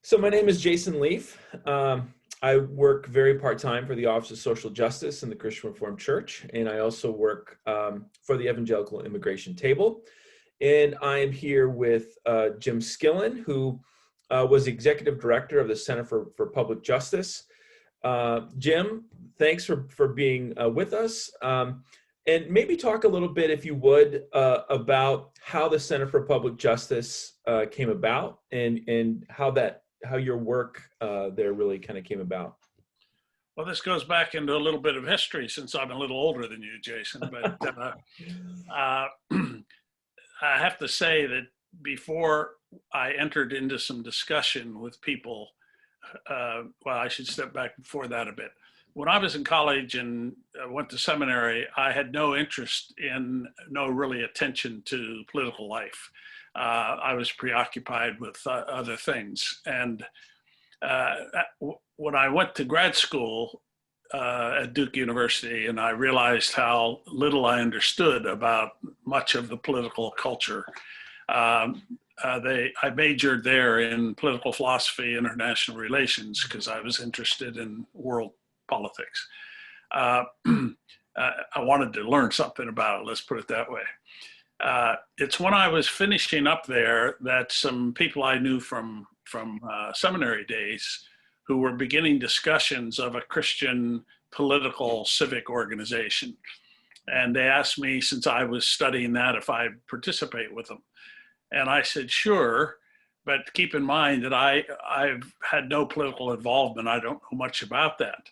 So my name is Jason Leaf. I work very part-time for the Office of Social Justice in the Christian Reformed Church, and I also work for the Evangelical Immigration Table. And I am here with Jim Skillen, who was the Executive Director of the Center for Public Justice. Jim, thanks for being with us. And maybe talk a little bit, if you would, about how the Center for Public Justice came about and how your work there really kind of came about. Well, this goes back into a little bit of history since I'm a little older than you, Jason. But I have to say that before I entered into some discussion with people, well, I should step back before that a bit. When I was in college and went to seminary, I had no interest in, no really attention to political life. I was preoccupied with other things. And when I went to grad school at Duke University, and I realized how little I understood about much of the political culture, I majored there in political philosophy, international relations, because I was interested in world politics. I wanted to learn something about it, let's put it that way. It's when I was finishing up there that some people I knew from seminary days who were beginning discussions of a Christian political civic organization. And they asked me, since I was studying that, if I'd participate with them. And I said, sure, but keep in mind that I've had no political involvement. I don't know much about that.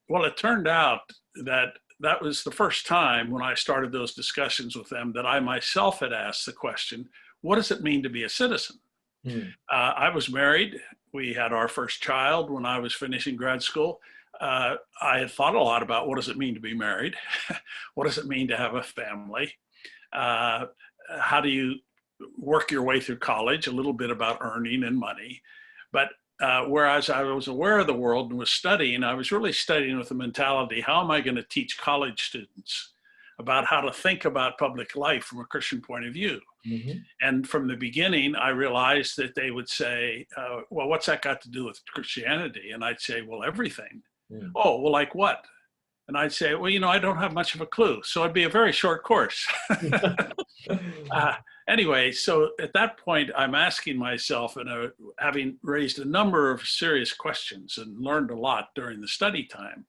Well, it turned out that was the first time when I started those discussions with them that I myself had asked the question, what does it mean to be a citizen? I was married. We had our first child when I was finishing grad school. I had thought a lot about what does it mean to be married? What does it mean to have a family? How do you work your way through college? A little bit about earning and money. But whereas I was aware of the world and was studying, I was really studying with the mentality, how am I going to teach college students about how to think about public life from a Christian point of view? Mm-hmm. And from the beginning, I realized that they would say, well, what's that got to do with Christianity? And I'd say, well, everything. Mm. Oh, well, like what? And I'd say, well, I don't have much of a clue. So it'd be a very short course. Anyway, so at that point, I'm asking myself, and having raised a number of serious questions and learned a lot during the study time,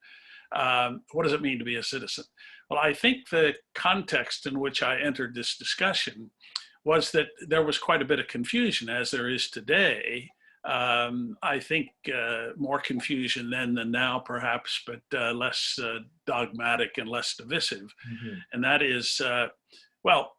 what does it mean to be a citizen? Well, I think the context in which I entered this discussion was that there was quite a bit of confusion, as there is today. I think more confusion then than now, perhaps, but less dogmatic and less divisive. Mm-hmm. And that is, well,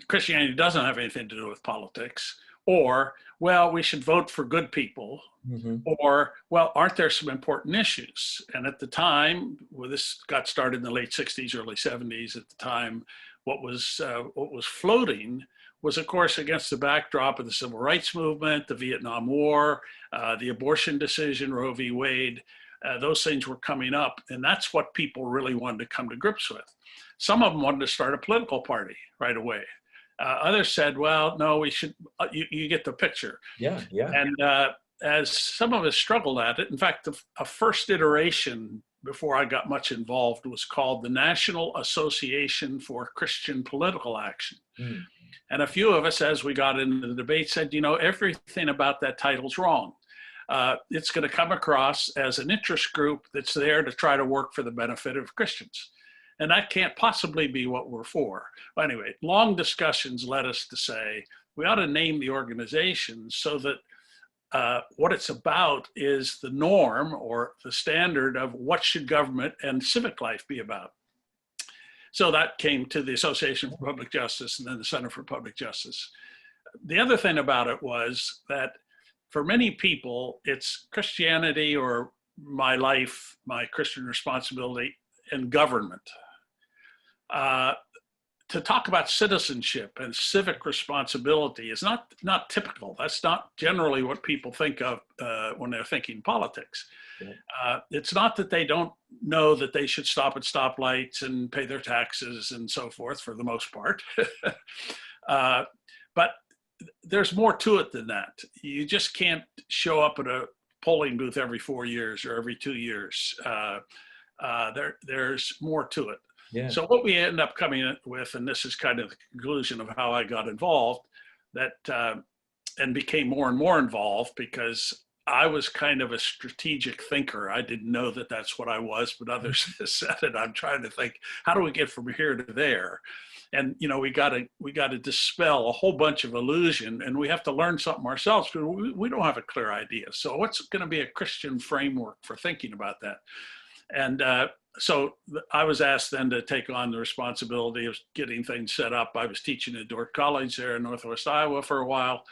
Christianity doesn't have anything to do with politics, or, well, we should vote for good people, mm-hmm. or, well, aren't there some important issues? And at the time, well, this got started in the late 60s, early 70s. At the time, what was floating was, of course, against the backdrop of the civil rights movement, the Vietnam War, the abortion decision, Roe v. Wade. Those things were coming up, and that's what people really wanted to come to grips with. Some of them wanted to start a political party right away. Others said, well, no, we should, you get the picture. Yeah, yeah. And as some of us struggled at it, in fact, a first iteration before I got much involved was called the National Association for Christian Political Action. Mm. And a few of us, as we got into the debate, said, everything about that title's wrong. It's going to come across as an interest group that's there to try to work for the benefit of Christians. And that can't possibly be what we're for. But anyway, long discussions led us to say, we ought to name the organization so that what it's about is the norm or the standard of what should government and civic life be about. So that came to the Association for Public Justice and then the Center for Public Justice. The other thing about it was that for many people, it's Christianity or my life, my Christian responsibility, and government. To talk about citizenship and civic responsibility is not typical. That's not generally what people think of when they're thinking politics. Yeah. It's not that they don't know that they should stop at stoplights and pay their taxes and so forth for the most part. But there's more to it than that. You just can't show up at a polling booth every 4 years or every 2 years. There's more to it. Yeah. So what we end up coming with, and this is kind of the conclusion of how I got involved, and became more and more involved because I was kind of a strategic thinker. I didn't know that that's what I was, but others said it. I'm trying to think, how do we get from here to there? And we got to dispel a whole bunch of illusion, and we have to learn something ourselves because we don't have a clear idea. So what's going to be a Christian framework for thinking about that? And so I was asked then to take on the responsibility of getting things set up. I was teaching at Dordt College there in Northwest Iowa for a while.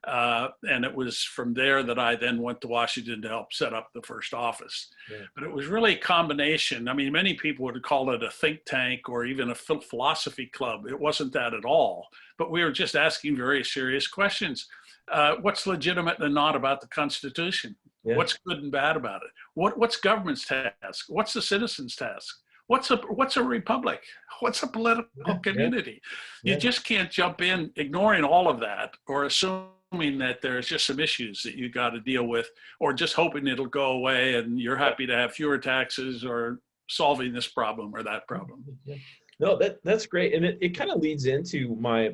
And it was from there that I then went to Washington to help set up the first office. Yeah. But it was really a combination. I mean, many people would call it a think tank or even a philosophy club. It wasn't that at all. But we were just asking very serious questions. What's legitimate and not about the Constitution? Yeah. What's good and bad about it? What's government's task? What's the citizens' task? What's a republic? What's a political community? Yeah. You just can't jump in ignoring all of that or assuming that there's just some issues that you got to deal with, or just hoping it'll go away and you're happy to have fewer taxes or solving this problem or that problem. Yeah. No, that's great. And it kind of leads into my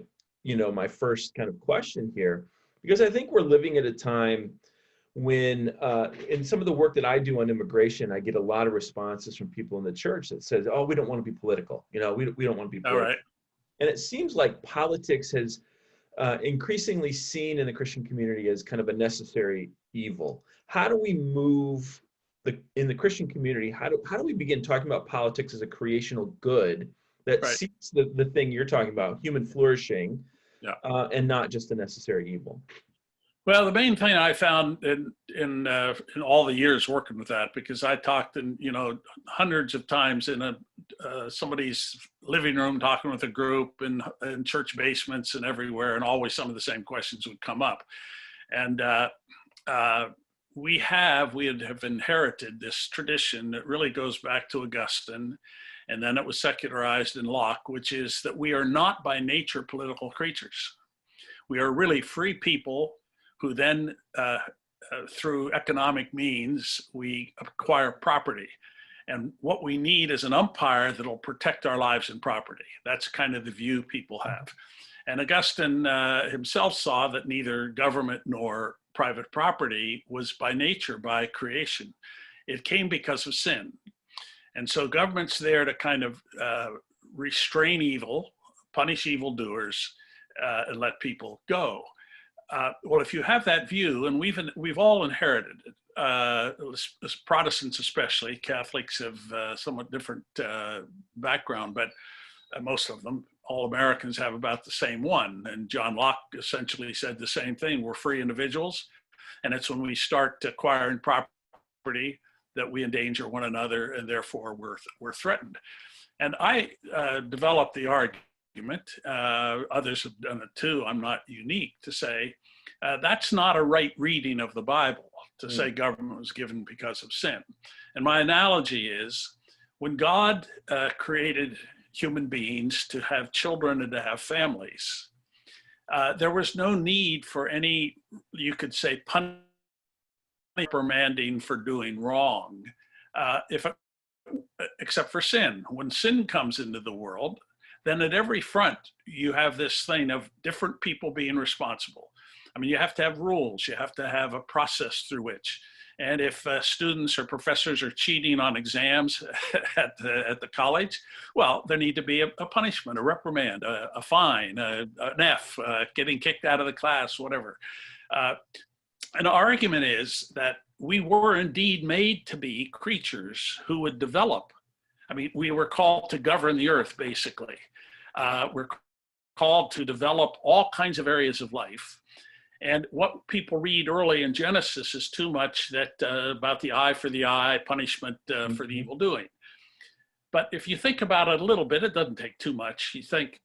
first kind of question here, because I think we're living at a time when in some of the work that I do on immigration, I get a lot of responses from people in the church that says, oh, we don't want to be political. We don't want to be political. All right. And it seems like politics has increasingly seen in the Christian community as kind of a necessary evil. How do we move in the Christian community? How do we begin talking about politics as a creational good that seeks the thing you're talking about, human flourishing, and not just a necessary evil? Well, the main thing I found in all the years working with that, because I talked hundreds of times in somebody's living room, talking with a group in church basements and everywhere, and always some of the same questions would come up. And we have inherited this tradition that really goes back to Augustine, and then it was secularized in Locke, which is that we are not by nature political creatures. We are really free people who then, through economic means, we acquire property. And what we need is an umpire that'll protect our lives and property. That's kind of the view people have. And Augustine himself saw that neither government nor private property was by nature, by creation. It came because of sin. And so government's there to kind of restrain evil, punish evildoers, and let people go. Well, if you have that view, and we've all inherited it, as Protestants especially, Catholics have somewhat different background, but most of them, all Americans have about the same one. And John Locke essentially said the same thing. We're free individuals, and it's when we start acquiring property that we endanger one another, and therefore we're threatened. And I developed the argument, others have done it too, I'm not unique, to say that's not a right reading of the Bible, to say government was given because of sin. And my analogy is, when God created human beings to have children and to have families, there was no need for any, you could say, punishment reprimanding for doing wrong, except for sin. When sin comes into the world, then at every front, you have this thing of different people being responsible. I mean, you have to have rules. You have to have a process through which. And if students or professors are cheating on exams at the college, well, there need to be a punishment, a reprimand, a fine, an F, getting kicked out of the class, whatever. An argument is that we were indeed made to be creatures who would develop. I mean, we were called to govern the earth, basically. We're called to develop all kinds of areas of life. And what people read early in Genesis is too much that about the eye for the eye, punishment for the evil doing. But if you think about it a little bit, it doesn't take too much. You think,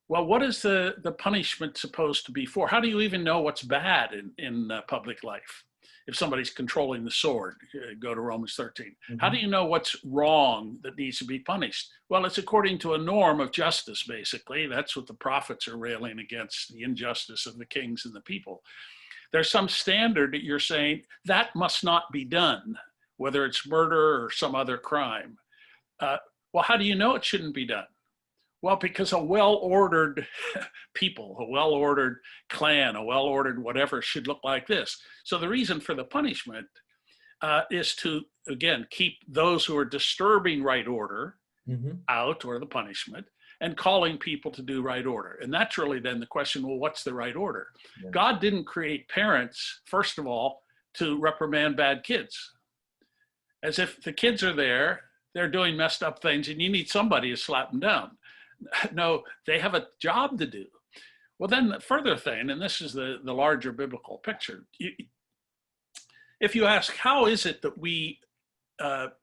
well, what is the punishment supposed to be for? How do you even know what's bad in public life? If somebody's controlling the sword, go to Romans 13. Mm-hmm. How do you know what's wrong that needs to be punished? Well, it's according to a norm of justice, basically. That's what the prophets are railing against, the injustice of the kings and the people. There's some standard that you're saying that must not be done, whether it's murder or some other crime. Well, how do you know it shouldn't be done? Well, because a well-ordered people, a well-ordered clan, a well-ordered whatever should look like this. So the reason for the punishment is to, again, keep those who are disturbing right order out, or the punishment, and calling people to do right order. And that's really then the question, well, what's the right order? Yeah. God didn't create parents, first of all, to reprimand bad kids. As if the kids are there, they're doing messed up things, and you need somebody to slap them down. No, they have a job to do. Well, then the further thing, and this is the larger biblical picture, if you ask, how is it that we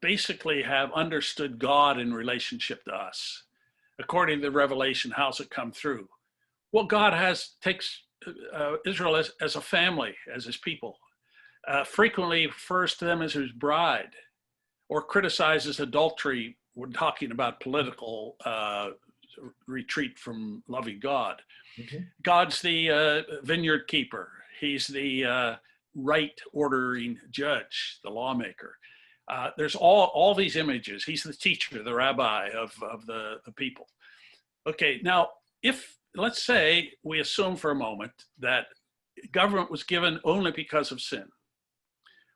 basically have understood God in relationship to us? According to the Revelation, how's it come through? Well, God takes Israel as a family, as his people, frequently refers to them as his bride, or criticizes adultery when talking about political retreat from loving God. God's the vineyard keeper. He's the right ordering judge, the lawmaker. There's all these images. He's the teacher, the rabbi of the people. Okay, now let's say we assume for a moment that government was given only because of sin.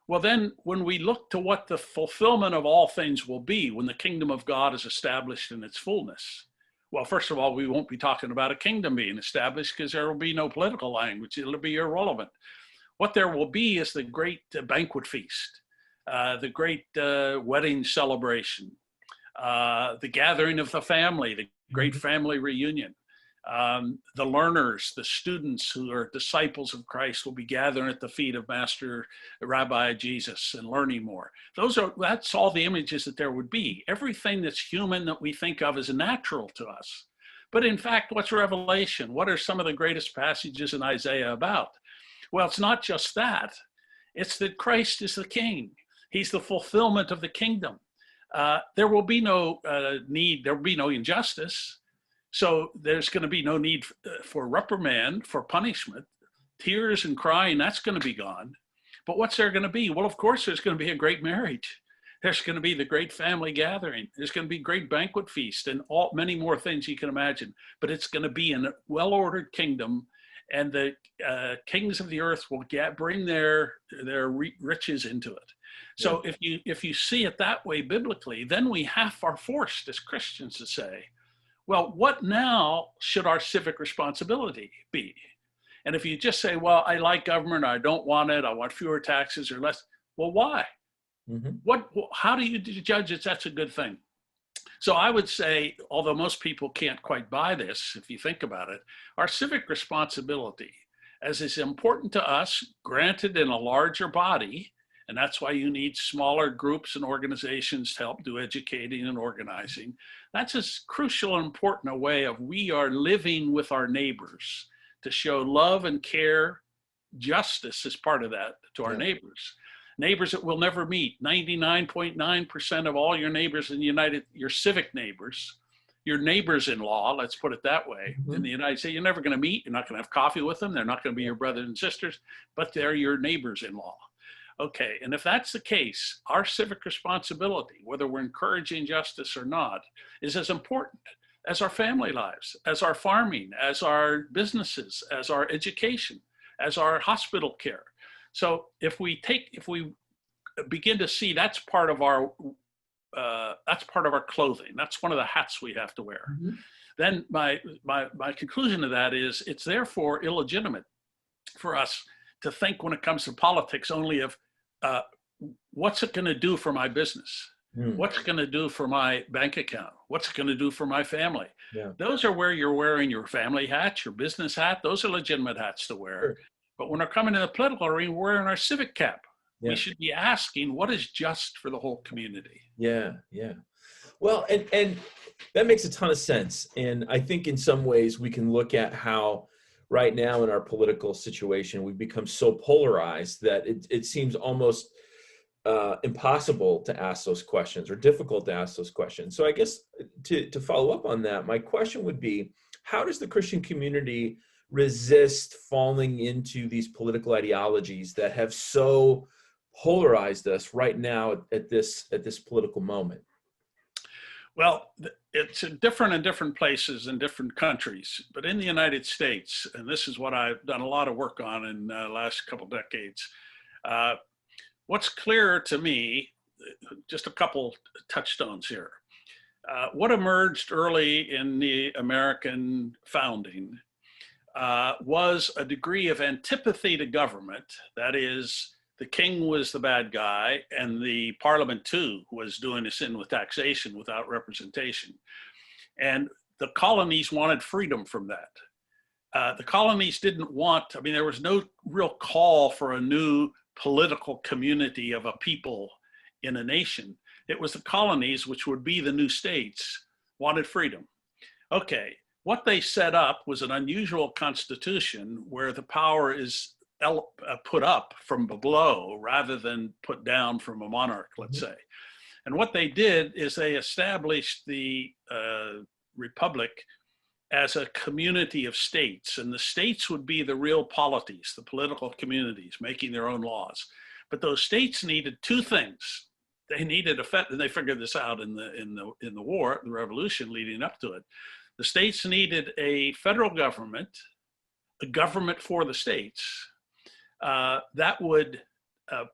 Well, then when we look to what the fulfillment of all things will be when the kingdom of God is established in its fullness, well, first of all, we won't be talking about a kingdom being established because there will be no political language. It'll be irrelevant. What there will be is the great banquet feast, the great wedding celebration, the gathering of the family, the great family reunion. The learners, the students who are disciples of Christ will be gathering at the feet of Master Rabbi Jesus and learning more. That's all the images that there would be. Everything that's human that we think of is natural to us. But in fact, what's Revelation? What are some of the greatest passages in Isaiah about? Well, it's not just that. It's that Christ is the King. He's the fulfillment of the kingdom. There will be no need, there will be no injustice. So there's going to be no need for reprimand, for punishment. Tears and crying, that's going to be gone. But what's there going to be? Well, of course, there's going to be a great marriage. There's going to be the great family gathering. There's going to be great banquet feast and many more things you can imagine. But it's going to be in a well-ordered kingdom, and the kings of the earth will bring their riches into it. So if you see it that way biblically, then we are forced as Christians to say, well, what now should our civic responsibility be? And if you just say, well, I like government, I don't want it, I want fewer taxes or less, well, why? How do you judge that that's a good thing? So I would say, although most people can't quite buy this, if you think about it, our civic responsibility, as is important to us, granted in a larger body, and that's why you need smaller groups and organizations to help do educating and organizing. That's as crucial and important a way of we are living with our neighbors to show love and care. Justice is part of that to our neighbors. Neighbors that will never meet. 99.9% of all your neighbors in your civic neighbors, your neighbors-in-law, let's put it that way, in the United States, you're never going to meet. You're not going to have coffee with them. They're not going to be your brothers and sisters, but they're your neighbors-in-law. Okay, and if that's the case, our civic responsibility, whether we're encouraging justice or not, is as important as our family lives, as our farming, as our businesses, as our education, as our hospital care. So if we begin to see that's part of our clothing, that's one of the hats we have to wear, then my conclusion to that is it's therefore illegitimate for us to think when it comes to politics only of what's it going to do for my business? What's it going to do for my bank account? What's it going to do for my family? Those are where you're wearing your family hat, your business hat. Those are legitimate hats to wear. But when we're coming to the political arena, we're wearing our civic cap. We should be asking what is just for the whole community. Well, and that makes a ton of sense. And I think in some ways we can look at how right now in our political situation, we've become so polarized that it seems almost impossible to ask those questions or difficult to ask those questions. So I guess to follow up on that, my question would be, how does the Christian community resist falling into these political ideologies that have so polarized us right now at this political moment? Well, it's different in different places in different countries, but in the United States, and this is what I've done a lot of work on in the last couple decades, what's clear to me, just a couple touchstones here. What emerged early in the American founding was a degree of antipathy to government. That is, the king was the bad guy, and the parliament too was doing us in with taxation without representation. And the colonies wanted freedom from that. The colonies didn't want, I mean, there was no real call for a new political community of a people in a nation. It was the colonies, which would be the new states, wanted freedom. Okay, what they set up was an unusual constitution where the power is put up from below rather than put down from a monarch, let's say. And what they did is they established the republic as a community of states, and the states would be the real polities, the political communities making their own laws. But those states needed two things. They needed and they figured this out in the war, the revolution leading up to it. The states needed a federal government, a government for the states, that would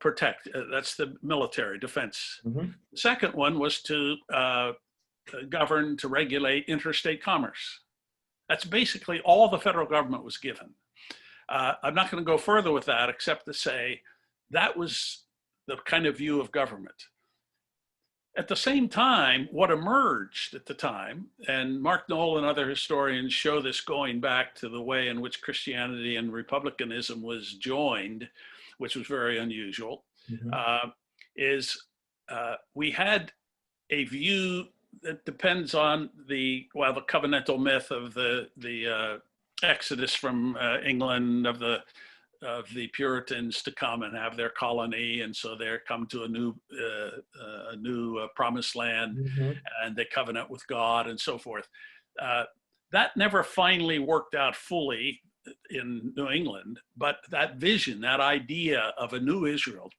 protect, that's the military defense. The second one was to govern, to regulate interstate commerce. That's basically all the federal government was given. I'm not going to go further with that except to say that was the kind of view of government. At the same time, what emerged at the time, and Mark Knoll and other historians show this going back to the way in which Christianity and republicanism was joined, which was very unusual, is we had a view that depends on the covenantal myth of the exodus from England of the Puritans to come and have their colony, and so they come to a new promised land, and they covenant with God and so forth. That never finally worked out fully in New England, but that vision, that idea of a new Israel,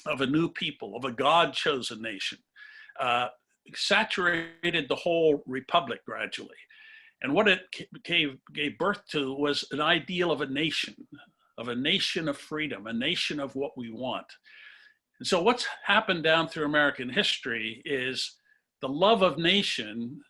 of a new people, of a God-chosen nation, saturated the whole republic gradually. And what it gave birth to was an ideal of a nation of freedom, a nation of what we want. And so what's happened down through American history is the love of nation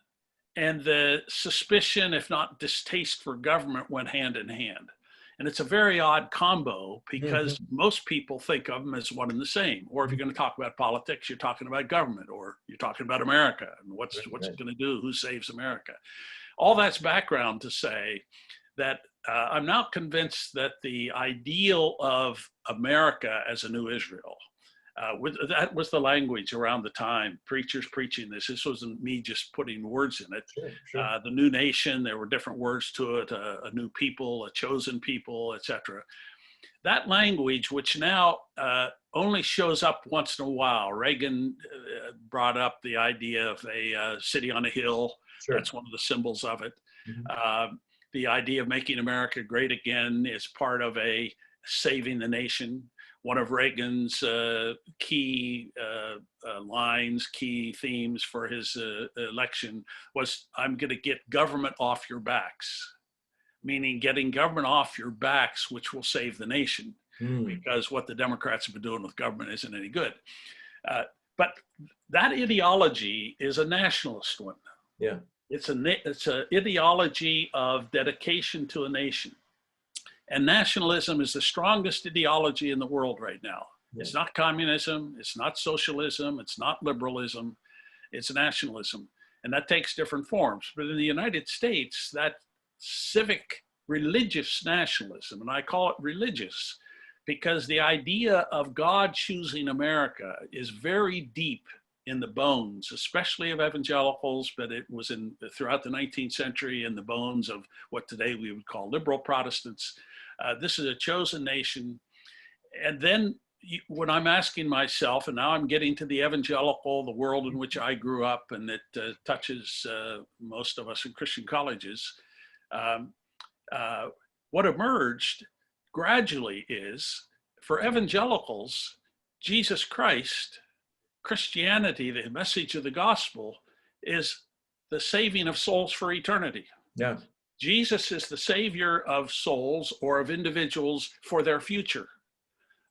and the suspicion, if not distaste for government, went hand in hand. And it's a very odd combo because most people think of them as one and the same. Or if you're going to talk about politics, you're talking about government, or you're talking about America and what's it going to do, who saves America. All that's background to say that I'm now convinced that the ideal of America as a new Israel, that was the language around the time, preachers preaching this. This wasn't me just putting words in it. The new nation, there were different words to it, a new people, a chosen people, etc. That language, which now only shows up once in a while. Reagan brought up the idea of a city on a hill. That's one of the symbols of it. The idea of making America great again is part of a saving the nation. One of Reagan's key lines, key themes for his election was, I'm going to get government off your backs, meaning getting government off your backs, which will save the nation, because what the Democrats have been doing with government isn't any good. But that ideology is a nationalist one. Yeah. It's an ideology of dedication to a nation. And nationalism is the strongest ideology in the world right now. Yeah. It's not communism, it's not socialism, it's not liberalism, it's nationalism. And that takes different forms. But in the United States, that civic religious nationalism, and I call it religious, because the idea of God choosing America is very deep in the bones, especially of evangelicals, but it was throughout the 19th century in the bones of what today we would call liberal Protestants. This is a chosen nation. And then when I'm asking myself, and now I'm getting to the evangelical, the world in which I grew up, and it touches most of us in Christian colleges, what emerged gradually is, for evangelicals, Jesus Christ, Christianity, the message of the gospel, is the saving of souls for eternity. Yeah. Jesus is the savior of souls or of individuals for their future.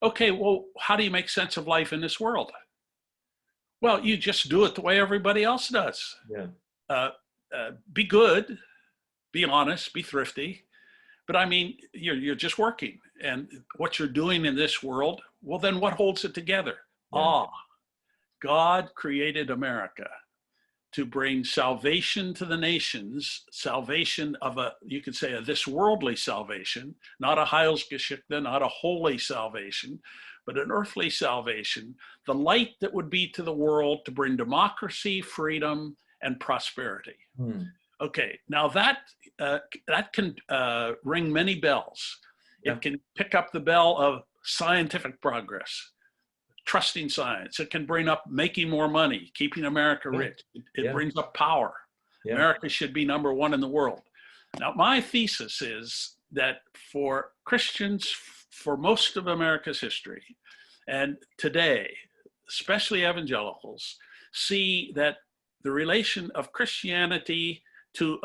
Okay, well, how do you make sense of life in this world? Well, you just do it the way everybody else does. Yeah. Be good, be honest, be thrifty. But I mean, you're just working. And what you're doing in this world, well, then what holds it together? Yeah. God created America to bring salvation to the nations, salvation of you could say, this worldly salvation, not a Heilsgeschichte, not a holy salvation, but an earthly salvation, the light that would be to the world to bring democracy, freedom, and prosperity. Okay, now that can ring many bells. It can pick up the bell of scientific progress, trusting science. It can bring up making more money, keeping America rich. It brings up power. Yeah. America should be number one in the world. Now, my thesis is that for Christians, for most of America's history, and today, especially evangelicals, see that the relation of Christianity to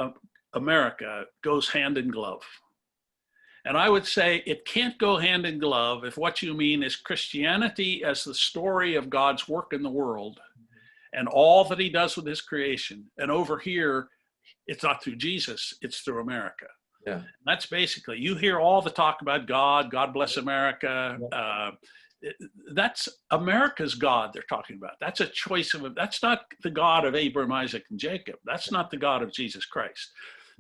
America goes hand in glove. And I would say it can't go hand in glove if what you mean is Christianity as the story of God's work in the world and all that he does with his creation. And over here, it's not through Jesus, it's through America. Yeah. That's basically, you hear all the talk about God, God bless America. That's America's God they're talking about. That's a choice of, that's not the God of Abraham, Isaac, and Jacob. That's not the God of Jesus Christ.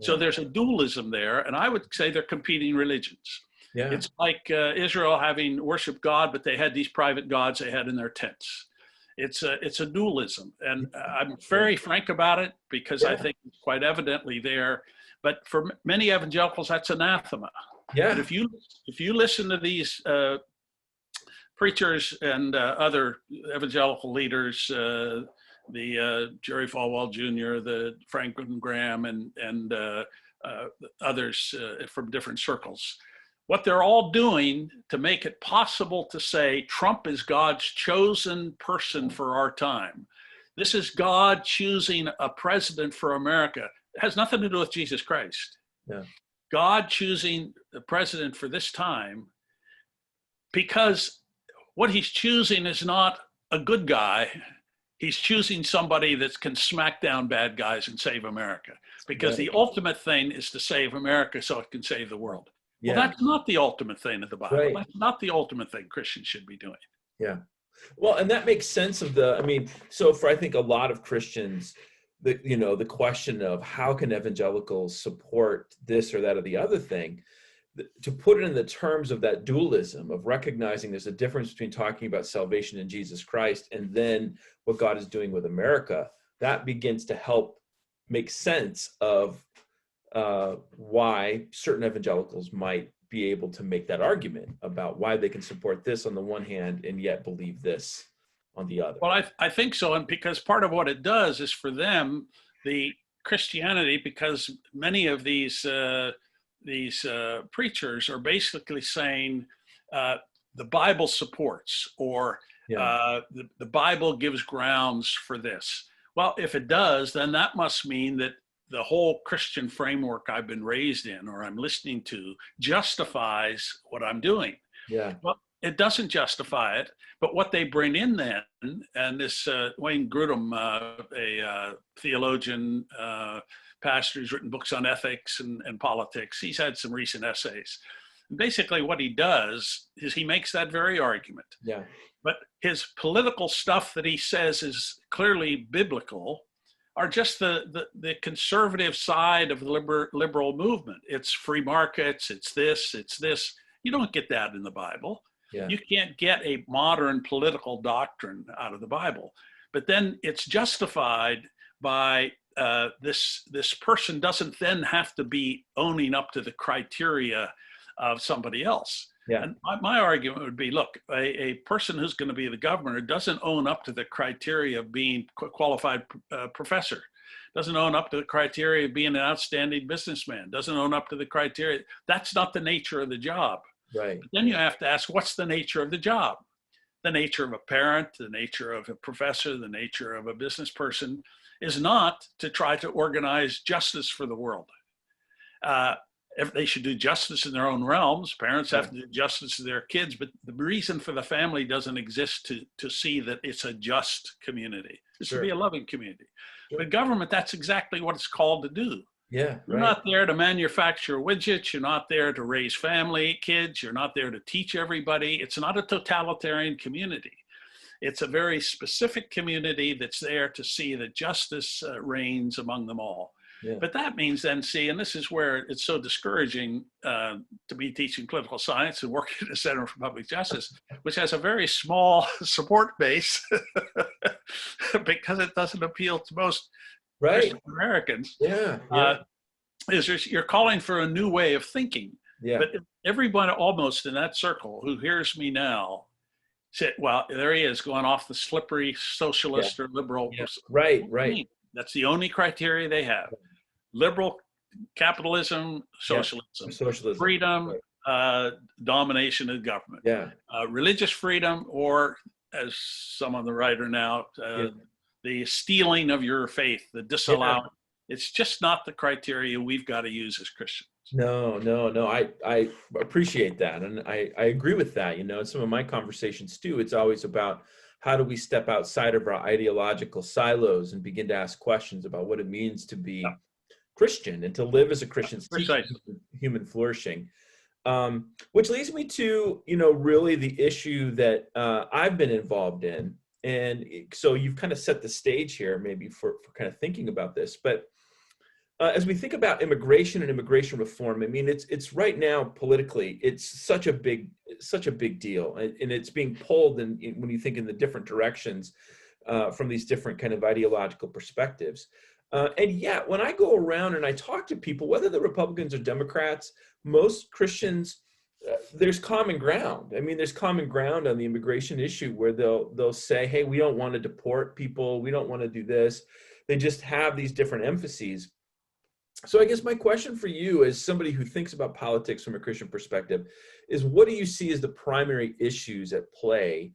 So there's a dualism there, and I would say they're competing religions. Yeah. It's like Israel having worshiped God, but they had these private gods they had in their tents. It's a dualism, and I'm very frank about it because I think it's quite evidently there. But for many evangelicals, that's anathema. Yeah. But if you listen to these preachers and other evangelical leaders, the Jerry Falwell Jr., the Franklin Graham, and others from different circles. What they're all doing to make it possible to say Trump is God's chosen person for our time. This is God choosing a president for America. It has nothing to do with Jesus Christ. Yeah. God choosing the president for this time, because what he's choosing is not a good guy. He's choosing somebody that can smack down bad guys and save America, because the ultimate thing is to save America so it can save the world. Yeah. Well, that's not the ultimate thing of the Bible. Right. That's not the ultimate thing Christians should be doing. Yeah. Well, and that makes sense of so for, I think, a lot of Christians, the question of how can evangelicals support this or that or the other thing, to put it in the terms of that dualism of recognizing there's a difference between talking about salvation in Jesus Christ and then what God is doing with America, that begins to help make sense of why certain evangelicals might be able to make that argument about why they can support this on the one hand and yet believe this on the other. Well, I think so. And because part of what it does is for them, the Christianity, because many of these preachers are basically saying the Bible supports, or the Bible gives grounds for this. Well, if it does, then that must mean that the whole Christian framework I've been raised in or I'm listening to justifies what I'm doing. Yeah. Well, it doesn't justify it, but what they bring in then, and this Wayne Grudem, a theologian, pastor who's written books on ethics and politics, he's had some recent essays. And basically what he does is he makes that very argument. Yeah. But his political stuff that he says is clearly biblical are just the conservative side of the liberal movement. It's free markets, it's this. You don't get that in the Bible. Yeah. You can't get a modern political doctrine out of the Bible. but then it's justified by this person doesn't then have to be owning up to the criteria of somebody else. Yeah. And my argument would be, look, a person who's going to be the governor doesn't own up to the criteria of being a qualified professor, doesn't own up to the criteria of being an outstanding businessman, doesn't own up to the criteria. That's not the nature of the job. Right. But then you have to ask, what's the nature of the job? The nature of a parent, the nature of a professor, the nature of a business person is not to try to organize justice for the world. If they should do justice in their own realms, parents have to do justice to their kids, but the reason for the family doesn't exist to see that it's a just community. It's to be a loving community. But government, that's exactly what it's called to do. Yeah, You're not there to manufacture widgets. You're not there to raise kids. You're not there to teach everybody. It's not a totalitarian community. It's a very specific community that's there to see that justice reigns among them all. Yeah. But that means then, and this is where it's so discouraging to be teaching political science and working at the Center for Public Justice, which has a very small support base because it doesn't appeal to most Christian Americans. Yeah. You're calling for a new way of thinking. Yeah. But everyone almost in that circle who hears me now said, well, there he is going off the slippery socialist or liberal. Yeah. Right. That's the only criteria they have. Liberal capitalism, socialism. Freedom, domination of government. Yeah. Religious freedom, or as some on the right are now, the stealing of your faith, the disallowing. Yeah. It's just not the criteria we've got to use as Christians. No. I appreciate that. And I agree with that. In some of my conversations too, it's always about how do we step outside of our ideological silos and begin to ask questions about what it means to be Christian and to live as a Christian, human flourishing. Which leads me to, really the issue that I've been involved in. And so you've kind of set the stage here maybe for kind of thinking about this. But as we think about immigration and immigration reform, I mean, it's right now politically, it's such a big deal, and it's being pulled when you think in the different directions from these different kind of ideological perspectives. And yet, when I go around and I talk to people, whether they're Republicans or Democrats, most Christians, there's common ground. I mean, there's common ground on the immigration issue where they'll say, hey, we don't want to deport people. We don't want to do this. They just have these different emphases. So I guess my question for you as somebody who thinks about politics from a Christian perspective is, what do you see as the primary issues at play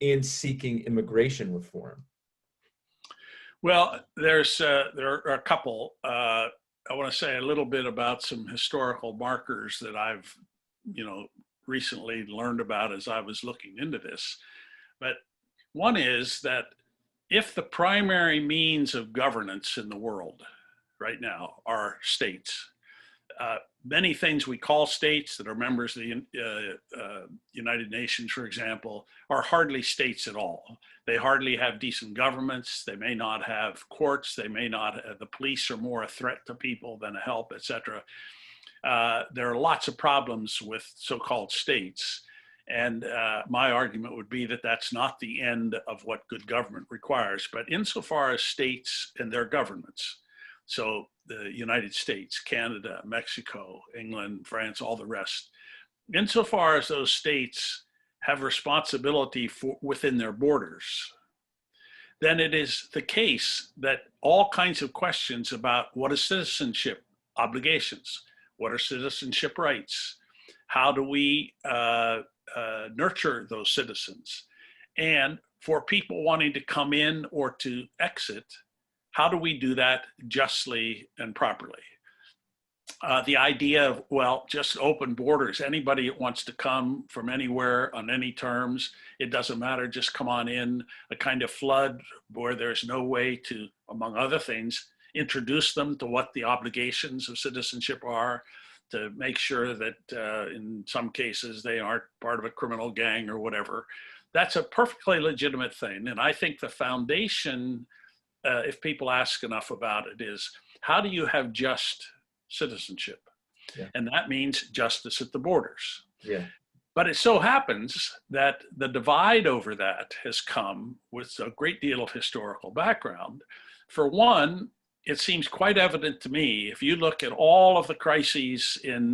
in seeking immigration reform? Well, there are a couple. I want to say a little bit about some historical markers that I've, recently learned about as I was looking into this. But one is that if the primary means of governance in the world right now are states, many things we call states that are members of the United Nations, for example, are hardly states at all. They hardly have decent governments. They may not have courts. They may not have, the police are more a threat to people than a help, etc. There are lots of problems with so-called states. And my argument would be that that's not the end of what good government requires. But insofar as states and their governments, so the United States, Canada, Mexico, England, France, all the rest, insofar as those states have responsibility within their borders, then it is the case that all kinds of questions about what is citizenship obligations, what are citizenship rights, how do we nurture those citizens, and for people wanting to come in or to exit, how do we do that justly and properly? The idea of, well, just open borders. Anybody that wants to come from anywhere on any terms, it doesn't matter, just come on in. A kind of flood where there's no way to, among other things, introduce them to what the obligations of citizenship are, to make sure that in some cases they aren't part of a criminal gang or whatever. That's a perfectly legitimate thing. And I think the foundation, if people ask enough about it, is how do you have just citizenship? Yeah. And that means justice at the borders. Yeah. But it so happens that the divide over that has come with a great deal of historical background. For one, it seems quite evident to me, if you look at all of the crises in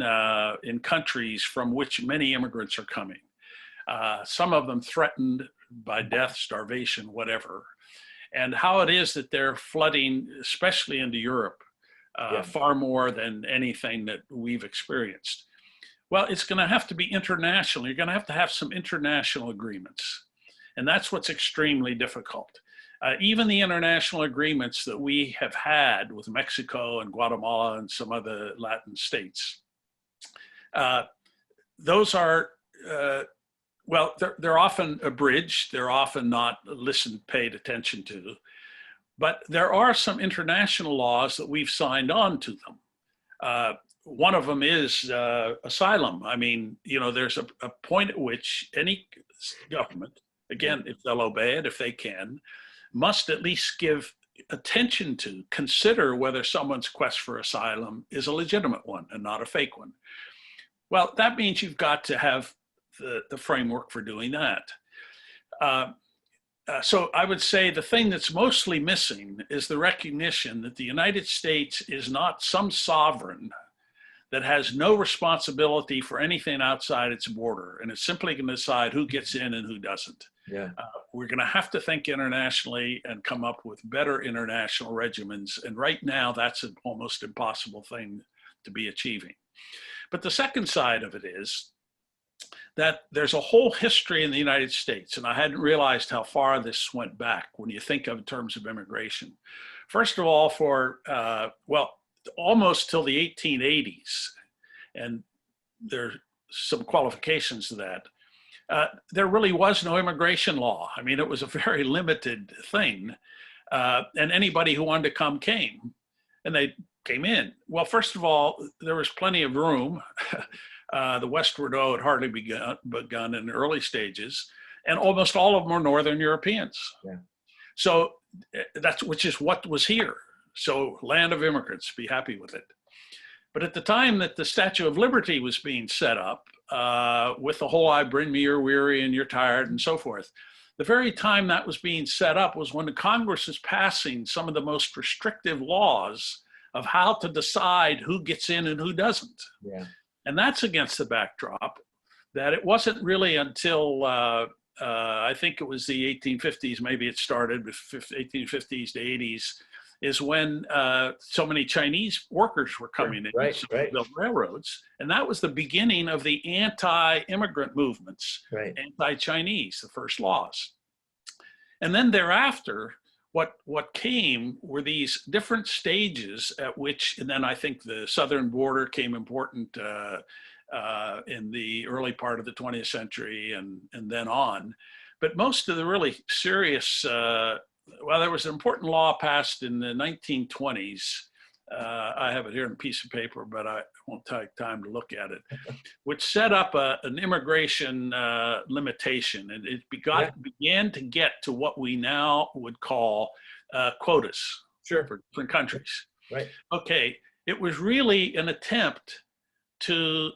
countries from which many immigrants are coming, some of them threatened by death, starvation, whatever, and how it is that they're flooding, especially into Europe, far more than anything that we've experienced. Well, it's going to have to be international. You're going to have some international agreements. And that's what's extremely difficult. Even the international agreements that we have had with Mexico and Guatemala and some other Latin states, those are, well, they're often abridged. They're often not paid attention to. But there are some international laws that we've signed on to them. One of them is asylum. I mean, you know, there's a point at which any government, again, if they'll obey it, if they can, must at least give attention to, consider whether someone's quest for asylum is a legitimate one and not a fake one. Well, that means you've got to have the framework for doing that. So I would say the thing that's mostly missing is the recognition that the United States is not some sovereign that has no responsibility for anything outside its border, and it's simply going to decide who gets in and who doesn't. Yeah. We're going to have to think internationally and come up with better international regimens, and right now that's an almost impossible thing to be achieving. But the second side of it is that there's a whole history in the United States, and I hadn't realized how far this went back when you think of in terms of immigration. First of all, for, well, almost till the 1880s, and there's some qualifications to that, there really was no immigration law. I mean, it was a very limited thing, and anybody who wanted to come came, and they came in. Well, first of all, there was plenty of room. The Westward O had hardly begun in the early stages, and almost all of them were Northern Europeans. Yeah. So which is what was here. So land of immigrants, be happy with it. But at the time that the Statue of Liberty was being set up, with the whole "I bring me you're weary and you're tired" and so forth, the very time that was being set up was when the Congress is passing some of the most restrictive laws of how to decide who gets in and who doesn't. Yeah. And that's against the backdrop that it wasn't really until, I think it was the 1850s, maybe it started with 1850s to 80s, is when so many Chinese workers were coming in to build railroads. And that was the beginning of the anti-immigrant movements, anti-Chinese, the first laws. And then thereafter, what came were these different stages at which, and then I think the southern border came important in the early part of the 20th century and then on. But most of the really serious, well, there was an important law passed in the 1920s. I have it here in a piece of paper, but I won't take time to look at it, which set up an immigration limitation. And it began to get to what we now would call quotas for different countries. Right. Okay, it was really an attempt to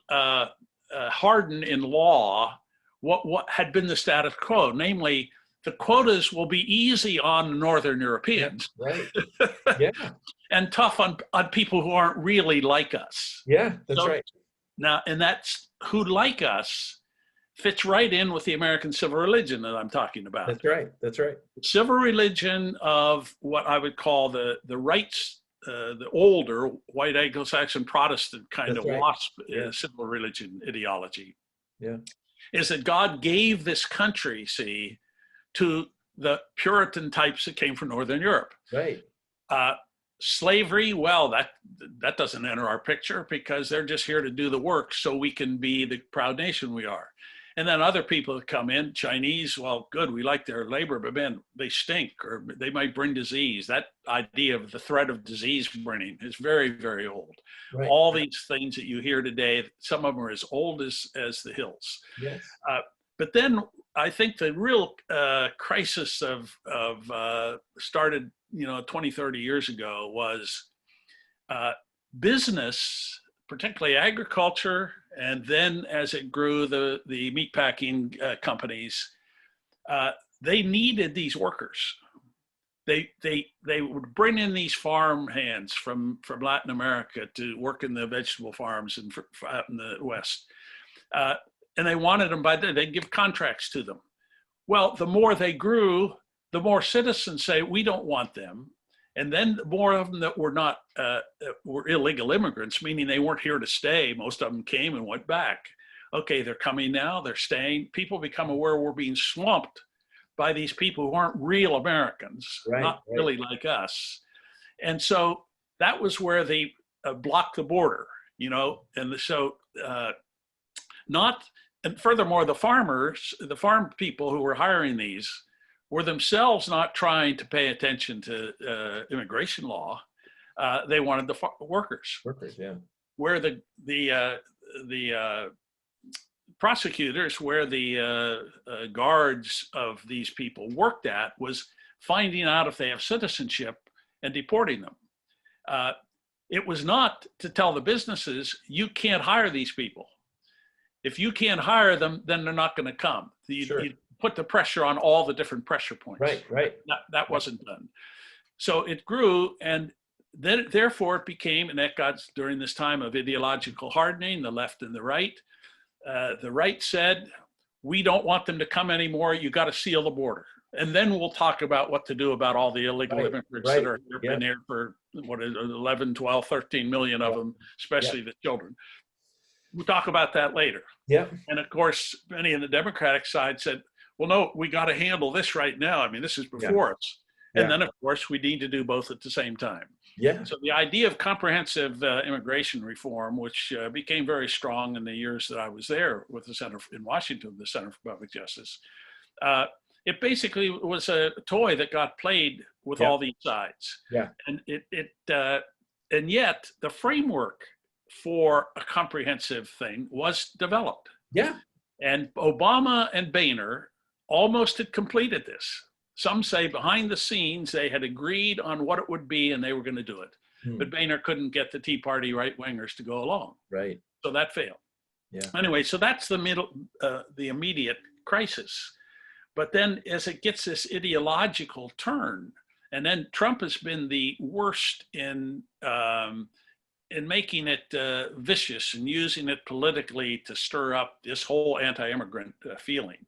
harden in law what had been the status quo, namely, the quotas will be easy on Northern Europeans, and tough on people who aren't really like us. Yeah, that's right. Now, and that's who like us fits right in with the American civil religion that I'm talking about. That's right. That's right. The civil religion of what I would call the rights, the older white Anglo-Saxon Protestant kind of WASP civil religion ideology. Yeah, is that God gave this country, see, to the Puritan types that came from Northern Europe. Right. Slavery, well, that doesn't enter our picture because they're just here to do the work so we can be the proud nation we are. And then other people that come in, Chinese, well, good, we like their labor, but man, they stink or they might bring disease. That idea of the threat of disease bringing is very, very old. Right. All these things that you hear today, some of them are as old as the hills. Yes. But then I think the real crisis of started, 20, 30 years ago was business particularly agriculture, and then as it grew, the meatpacking companies, they needed these workers. They would bring in these farm hands from Latin America to work in the vegetable farms and out in the West. And they wanted them they'd give contracts to them. Well, the more they grew, the more citizens say, we don't want them. And then the more of them that were not, were illegal immigrants, meaning they weren't here to stay. Most of them came and went back. Okay, they're coming now, they're staying. People become aware we're being swamped by these people who aren't real Americans, not really like us. And so that was where they blocked the border, you know, and so and furthermore, the farm people who were hiring these were themselves not trying to pay attention to immigration law. They wanted the workers. Workers, yeah. Where the prosecutors, where the guards of these people worked at, was finding out if they have citizenship and deporting them. It was not to tell the businesses, you can't hire these people. If you can't hire them, then they're not going to come. You put the pressure on all the different pressure points. Right. That wasn't done. So it grew, and then therefore it became, and that got during this time of ideological hardening, the left and the right. The right said, we don't want them to come anymore. You got to seal the border. And then we'll talk about what to do about all the illegal immigrants that are been here for, 11, 12, 13 million of them, especially the children. We'll talk about that later. Yeah. And of course, many in the Democratic side said, well, no, we got to handle this right now. I mean, this is before us. And then, of course, we need to do both at the same time. Yeah. So the idea of comprehensive immigration reform, which became very strong in the years that I was there with the Center in Washington, the Center for Public Justice, it basically was a toy that got played with all these sides. Yeah. And and yet the framework for a comprehensive thing was developed. Yeah. And Obama and Boehner almost had completed this. Some say behind the scenes, they had agreed on what it would be and they were going to do it. But Boehner couldn't get the Tea Party right-wingers to go along. Right. So that failed. Yeah. Anyway, so that's the immediate crisis. But then as it gets this ideological turn, and then Trump has been the worst in making it vicious and using it politically to stir up this whole anti-immigrant feeling,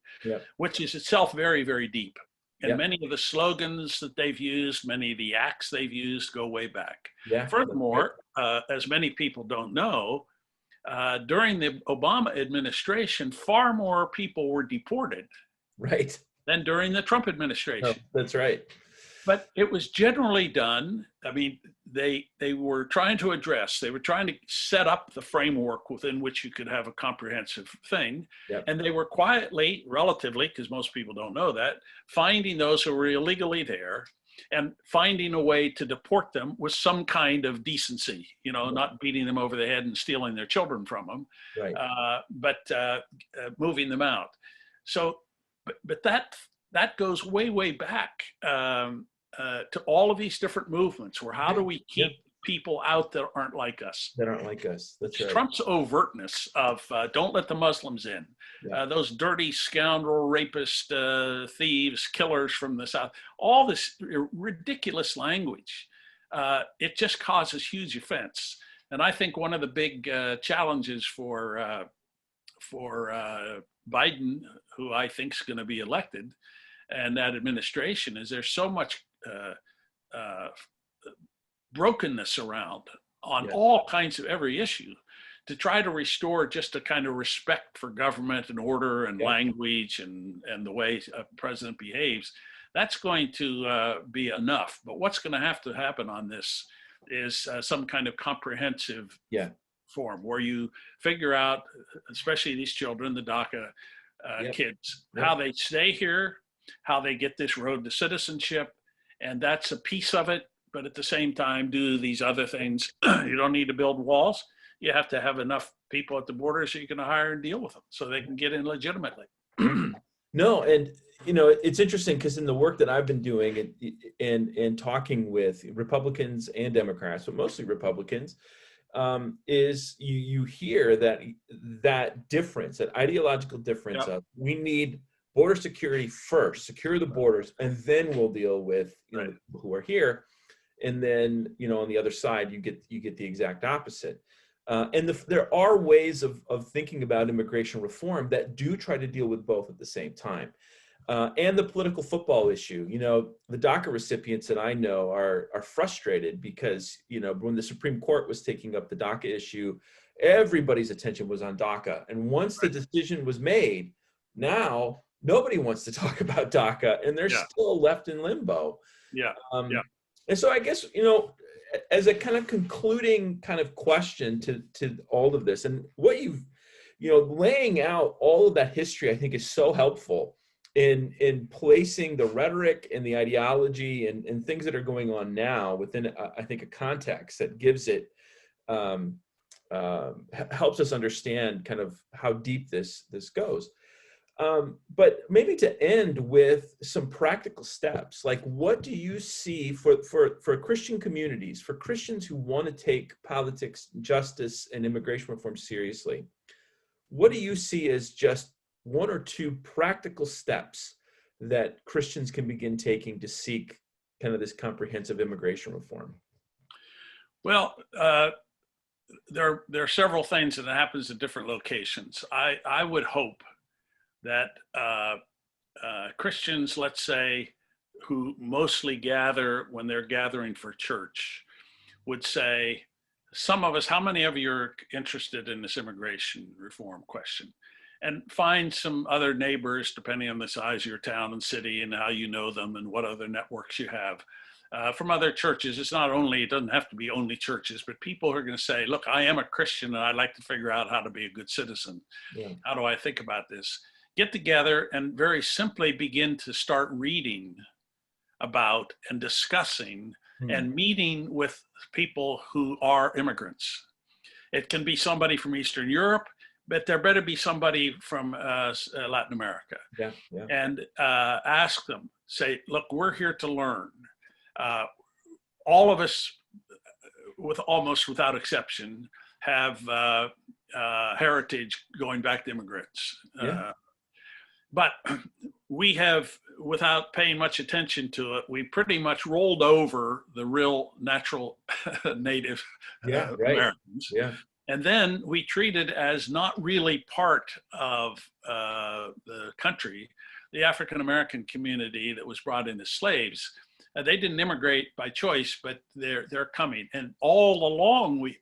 which is itself very, very deep. And many of the slogans that they've used, many of the acts they've used go way back. Yeah. Furthermore, as many people don't know, during the Obama administration, far more people were deported than during the Trump administration. Oh, that's right. But it was generally done. I mean, they were trying to set up the framework within which you could have a comprehensive thing. Yep. And they were quietly, relatively, because most people don't know that, finding those who were illegally there and finding a way to deport them with some kind of decency, not beating them over the head and stealing their children from them, but moving them out. So, but that goes way, way back to all of these different movements where how do we keep people out that aren't like us? That aren't like us. That's right. Trump's overtness of don't let the Muslims in, those dirty scoundrel, rapist, thieves, killers from the South, all this ridiculous language, it just causes huge offense. And I think one of the big challenges for Biden, who I think is going to be elected, and that administration, is there's so much brokenness around on all kinds of every issue to try to restore just a kind of respect for government and order and language and the way a president behaves. That's going to be enough. But what's going to have to happen on this is some kind of comprehensive form where you figure out, especially these children, the DACA kids, how they stay here, how they get this road to citizenship, and that's a piece of it. But at the same time, do these other things. You don't need to build walls. You have to have enough people at the border so you can hire and deal with them so they can get in legitimately. No, and it's interesting because in the work that I've been doing and talking with Republicans and Democrats, but mostly Republicans, is you hear that difference, that ideological difference Yep. of we need border security first, secure the borders, and then we'll deal with the people who are here. And then on the other side, you get the exact opposite. And there are ways of thinking about immigration reform that do try to deal with both at the same time. And the political football issue. The DACA recipients that I know are frustrated because, when the Supreme Court was taking up the DACA issue, everybody's attention was on DACA. And once the decision was made, now nobody wants to talk about DACA, and they're still left in limbo. Yeah. And so I guess, as a kind of concluding kind of question to all of this, and what laying out all of that history, I think is so helpful in placing the rhetoric and the ideology and things that are going on now within, I think, a context that gives it, helps us understand kind of how deep this goes. But maybe to end with some practical steps, like what do you see for Christian communities, for Christians who want to take politics, justice, and immigration reform seriously? What do you see as just one or two practical steps that Christians can begin taking to seek kind of this comprehensive immigration reform? Well, there are several things that happens at different locations. I would hope that Christians, let's say, who mostly gather when they're gathering for church, would say, some of us, how many of you are interested in this immigration reform question? And find some other neighbors, depending on the size of your town and city and how you know them and what other networks you have. From other churches, it doesn't have to be only churches, but people who are going to say, look, I am a Christian and I'd like to figure out how to be a good citizen. Yeah. How do I think about this? Get together and very simply begin to start reading about and discussing and meeting with people who are immigrants. It can be somebody from Eastern Europe, but there better be somebody from Latin America. Yeah. And ask them, say, look, we're here to learn. All of us, almost without exception, have heritage going back to immigrants. Yeah. But we have, without paying much attention to it, we pretty much rolled over the real natural native Americans. Yeah. And then we treated as not really part of the country, the African-American community that was brought in as slaves. They didn't immigrate by choice, but they're coming. And all along, we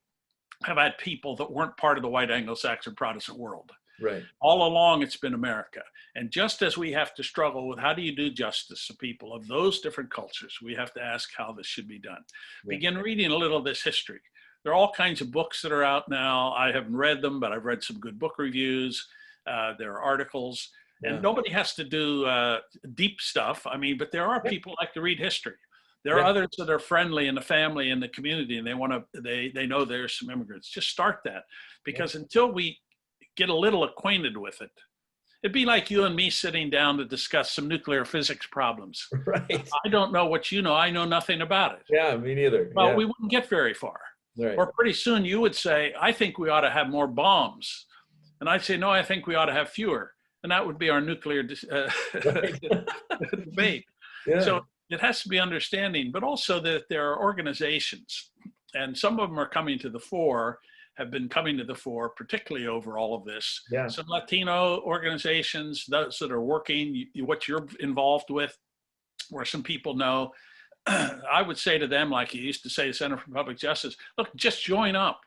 have had people that weren't part of the white Anglo-Saxon Protestant world. Right. All along, it's been America. And just as we have to struggle with how do you do justice to people of those different cultures, we have to ask how this should be done. Yeah. Begin reading a little of this history. There are all kinds of books that are out now. I haven't read them, but I've read some good book reviews. There are articles. Yeah. And nobody has to do deep stuff. I mean, but there are people who like to read history. There are others that are friendly in the family and the community, and they know there's some immigrants. Just start that, because until we get a little acquainted with it, it'd be like you and me sitting down to discuss some nuclear physics problems. Right. I don't know what you know. I know nothing about it. Yeah, me neither. Well, we wouldn't get very far. Right. Or pretty soon you would say, I think we ought to have more bombs. And I'd say, no, I think we ought to have fewer. And that would be our nuclear debate. Yeah. So it has to be understanding, but also that there are organizations, and some of them are coming to the fore, have been coming to the fore, particularly over all of this. Yeah. Some Latino organizations, those that are working, what you're involved with, where some people know. I would say to them, like you used to say to Center for Public Justice, look, just join up,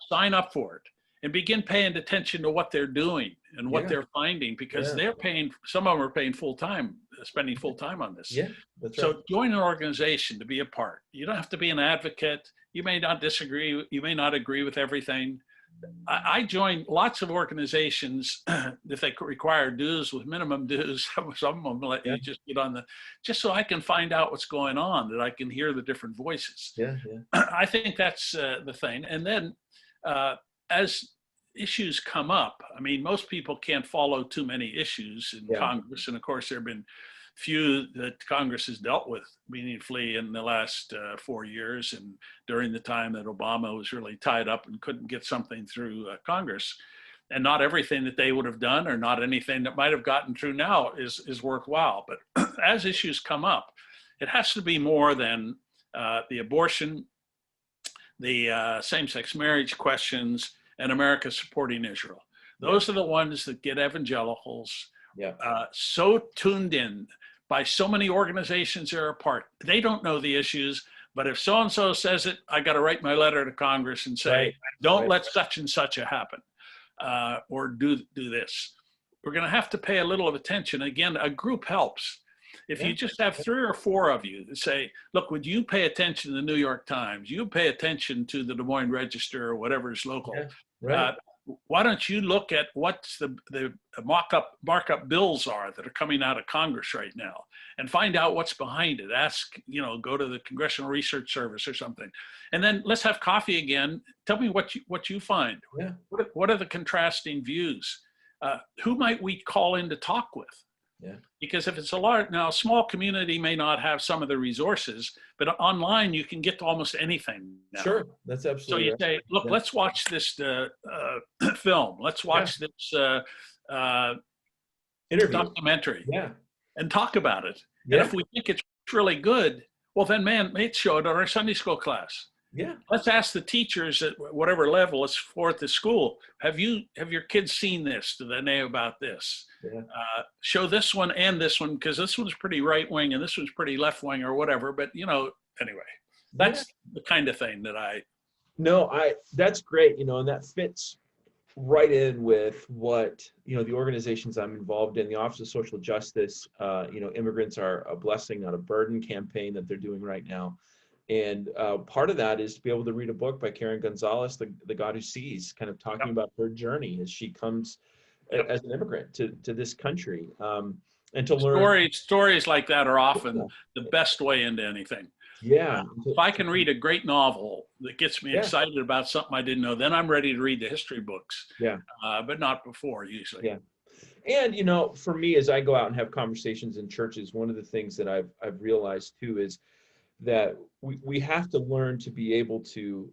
sign up for it, and begin paying attention to what they're doing and what they're finding, because they're paying, some of them are paying full time, spending full time on this. Yeah, that's right. So join an organization to be a part. You don't have to be an advocate. You may not disagree. You may not agree with everything. I joined lots of organizations if they require dues with minimum dues. Some of them let you just get on just so I can find out what's going on, that I can hear the different voices. Yeah. I think that's the thing. And then as issues come up, I mean, most people can't follow too many issues in Yeah. Congress. And of course, there have been few that Congress has dealt with meaningfully in the last 4 years, and during the time that Obama was really tied up and couldn't get something through Congress. And not everything that they would have done, or not anything that might have gotten through now, is worthwhile. But as issues come up, it has to be more than the abortion, the same-sex marriage questions, and America supporting Israel. Those are the ones that get evangelicals so tuned in by so many organizations they're a part. They don't know the issues, but if so-and-so says it, I got to write my letter to Congress and say, don't let such and such a happen, or do this. We're going to have to pay a little of attention. Again, a group helps. If you just have 3 or 4 of you that say, look, would you pay attention to the New York Times? You pay attention to the Des Moines Register or whatever is local. Why don't you look at what the markup bills are that are coming out of Congress right now, and find out what's behind it? Ask, go to the Congressional Research Service or something, and then let's have coffee again. Tell me what you find. What are the contrasting views? Who might we call in to talk with? Because if it's a small community may not have some of the resources, but online you can get to almost anything now. Sure, that's absolutely. So you say, look, let's watch this film. Let's watch this interview, documentary, and talk about it. And if we think it's really good, well, then, man, let's show it at our Sunday school class. Let's ask the teachers at whatever level it's for at the school. Have your kids seen this? Do they know about this? Show this one and this one, because this one's pretty right wing and this one's pretty left wing or whatever. But anyway, that's the kind of thing that that's great. And that fits right in with what the organizations I'm involved in, the Office of Social Justice. Immigrants Are a Blessing, Not a Burden campaign that they're doing right now. And part of that is to be able to read a book by Karen Gonzalez, the God Who Sees, kind of talking about her journey as she comes as an immigrant to this country, and to learn. Stories like that are often the best way into anything. If I can read a great novel that gets me excited about something I didn't know, then I'm ready to read the history books. But not before, usually. And for me, as I go out and have conversations in churches, one of the things that I've realized too is that we have to learn to be able to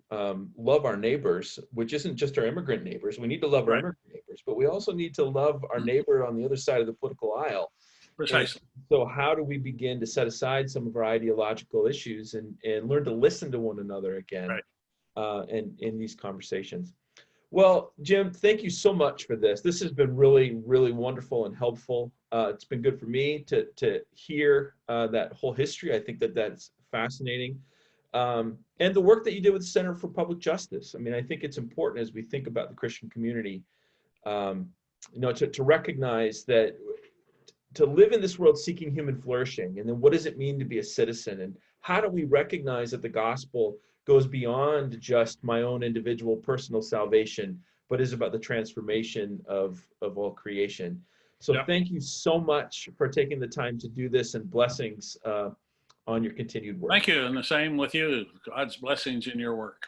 love our neighbors, which isn't just our immigrant neighbors. We need to love our immigrant neighbors, but we also need to love our neighbor on the other side of the political aisle. Precisely. And so how do we begin to set aside some of our ideological issues and learn to listen to one another again and in these conversations? Well, Jim, thank you so much for this. This has been really, really wonderful and helpful. It's been good for me to hear that whole history. I think that's fascinating. And the work that you did with the Center for Public Justice. I mean, I think it's important as we think about the Christian community, to recognize that to live in this world seeking human flourishing, and then what does it mean to be a citizen, and how do we recognize that the gospel goes beyond just my own individual personal salvation, but is about the transformation of all creation. So thank you so much for taking the time to do this, and blessings on your continued work. Thank you, and the same with you. God's blessings in your work.